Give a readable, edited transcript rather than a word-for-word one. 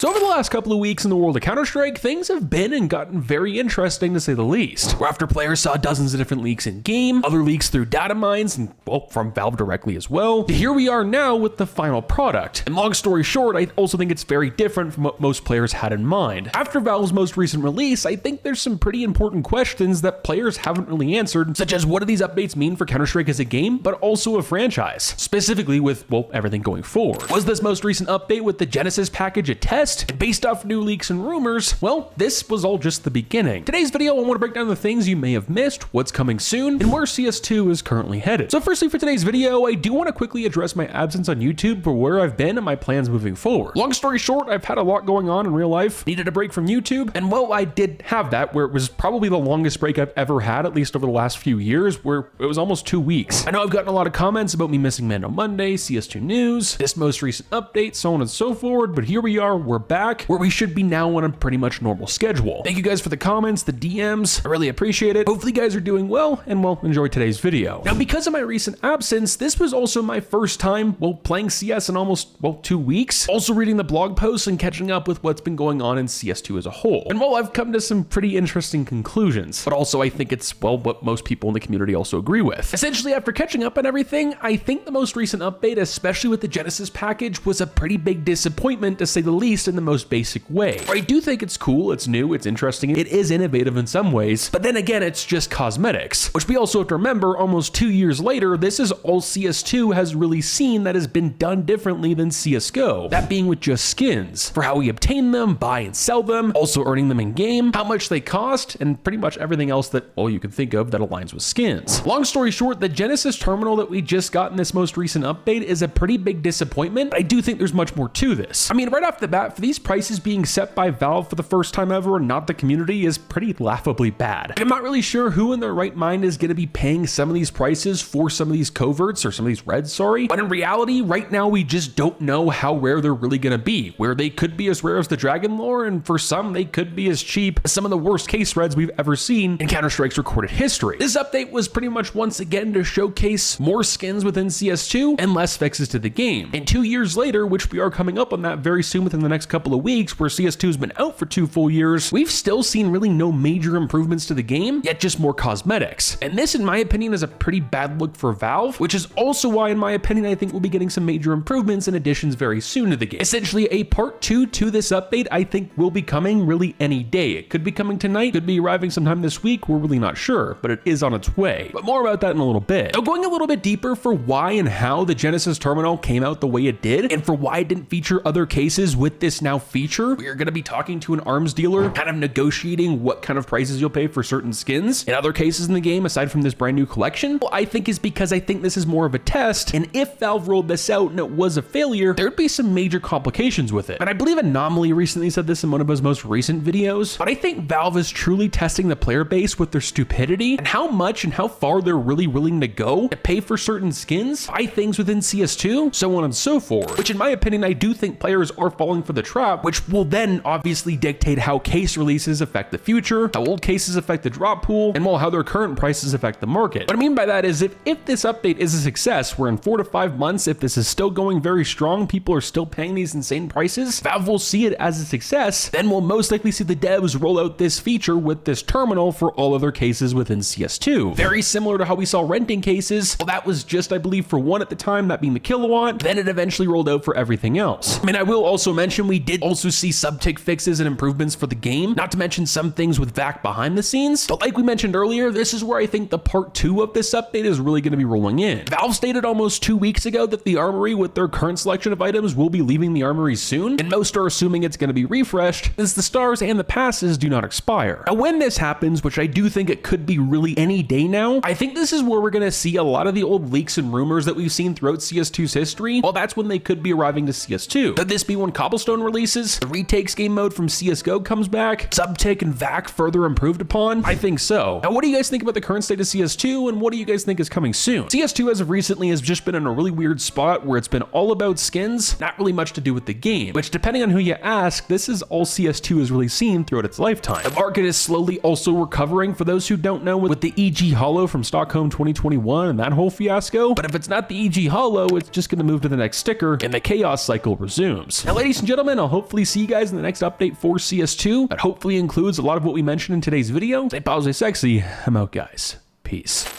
So over the last couple of weeks in the world of Counter-Strike, things have been and gotten very interesting to say the least. Where after players saw dozens of different leaks in game, other leaks through data mines, and well, from Valve directly as well, to here we are now with the final product. And long story short, I also think it's very different from what most players had in mind. After Valve's most recent release, I think there's some pretty important questions that players haven't really answered, such as what do these updates mean for Counter-Strike as a game, but also a franchise, specifically with, well, everything going forward. Was this most recent update with the Genesis package a test? And based off new leaks and rumors, well, this was all just the beginning. Today's video, I want to break down the things you may have missed, what's coming soon, and where CS2 is currently headed. So firstly, for today's video, I do want to quickly address my absence on YouTube for where I've been and my plans moving forward. Long story short, I've had a lot going on in real life, needed a break from YouTube, and well, I did have that, where it was probably the longest break I've ever had, at least over the last few years, where it was almost 2 weeks. I know I've gotten a lot of comments about me missing Mando Monday, CS2 news, this most recent update, so on and so forth, but here we are, we're back, where we should be now on a pretty much normal schedule. Thank you guys for the comments, the DMs, I really appreciate it. Hopefully you guys are doing well, and well, enjoy today's video. Now, because of my recent absence, this was also my first time, well, playing CS in almost, well, 2 weeks. Also reading the blog posts and catching up with what's been going on in CS2 as a whole. And well, I've come to some pretty interesting conclusions, but also I think it's, well, what most people in the community also agree with. Essentially, after catching up on everything, I think the most recent update, especially with the Genesis package, was a pretty big disappointment to say the least in the most basic way. I do think it's cool, it's new, it's interesting, it is innovative in some ways, but then again, it's just cosmetics, which we also have to remember almost 2 years later, this is all CS2 has really seen that has been done differently than CSGO. That being with just skins, for how we obtain them, buy and sell them, also earning them in game, how much they cost, and pretty much everything else that, well, you can think of that aligns with skins. Long story short, the Genesis terminal that we just got in this most recent update is a pretty big disappointment, but I do think there's much more to this. I mean, right off the bat, for these prices being set by Valve for the first time ever and not the community is pretty laughably bad. And I'm not really sure who in their right mind is going to be paying some of these prices for some of these coverts or some of these reds, sorry. But in reality, right now, we just don't know how rare they're really going to be, where they could be as rare as the Dragon Lore, and for some, they could be as cheap as some of the worst case reds we've ever seen in Counter-Strike's recorded history. This update was pretty much once again to showcase more skins within CS2 and less fixes to the game. And 2 years later, which we are coming up on that very soon within the next couple of weeks, where CS2 has been out for 2 full years, we've still seen really no major improvements to the game, yet just more cosmetics. And this, in my opinion, is a pretty bad look for Valve, which is also why, in my opinion, I think we'll be getting some major improvements and additions very soon to the game. Essentially, a part 2 to this update, I think will be coming really any day. It could be coming tonight, could be arriving sometime this week, we're really not sure, but it is on its way. But more about that in a little bit. Now, going a little bit deeper for why and how the Genesis terminal came out the way it did, and for why it didn't feature other cases with this now feature, we are going to be talking to an arms dealer, kind of negotiating what kind of prices you'll pay for certain skins. In other cases in the game, aside from this brand new collection, well, I think is because I think this is more of a test, and if Valve rolled this out and it was a failure, there'd be some major complications with it. And I believe Anomaly recently said this in one of his most recent videos, but I think Valve is truly testing the player base with their stupidity and how much and how far they're really willing to go to pay for certain skins, buy things within CS2, so on and so forth, which in my opinion, I do think players are falling for the trap, which will then obviously dictate how case releases affect the future, how old cases affect the drop pool, and well, how their current prices affect the market. What I mean by that is if this update is a success, where in 4 to 5 months, if this is still going very strong, people are still paying these insane prices, Valve will see it as a success, then we'll most likely see the devs roll out this feature with this terminal for all other cases within CS2. Very similar to how we saw renting cases. Well, that was just, I believe, for one at the time, that being the kilowatt, then it eventually rolled out for everything else. I mean, I will also mention we did also see sub-tick fixes and improvements for the game, not to mention some things with VAC behind the scenes, but like we mentioned earlier, this is where I think the part 2 of this update is really going to be rolling in. Valve stated almost 2 weeks ago that the armory with their current selection of items will be leaving the armory soon, and most are assuming it's going to be refreshed, since the stars and the passes do not expire. Now, when this happens, which I do think it could be really any day now, I think this is where we're going to see a lot of the old leaks and rumors that we've seen throughout CS2's history. Well, that's when they could be arriving to CS2. Could this be when Cobblestone releases, the retakes game mode from CSGO comes back, Sub-Tick and VAC further improved upon? I think so. Now, what do you guys think about the current state of CS2, and what do you guys think is coming soon? CS2 as of recently has just been in a really weird spot where it's been all about skins, not really much to do with the game, which depending on who you ask, this is all CS2 has really seen throughout its lifetime. The market is slowly also recovering, for those who don't know, with the EG Holo from Stockholm 2021 and that whole fiasco, but if it's not the EG Holo, it's just going to move to the next sticker and the chaos cycle resumes. Now, ladies and gentlemen, gentlemen, I'll hopefully see you guys in the next update for CS2. That hopefully includes a lot of what we mentioned in today's video. Stay positive, sexy. I'm out, guys. Peace.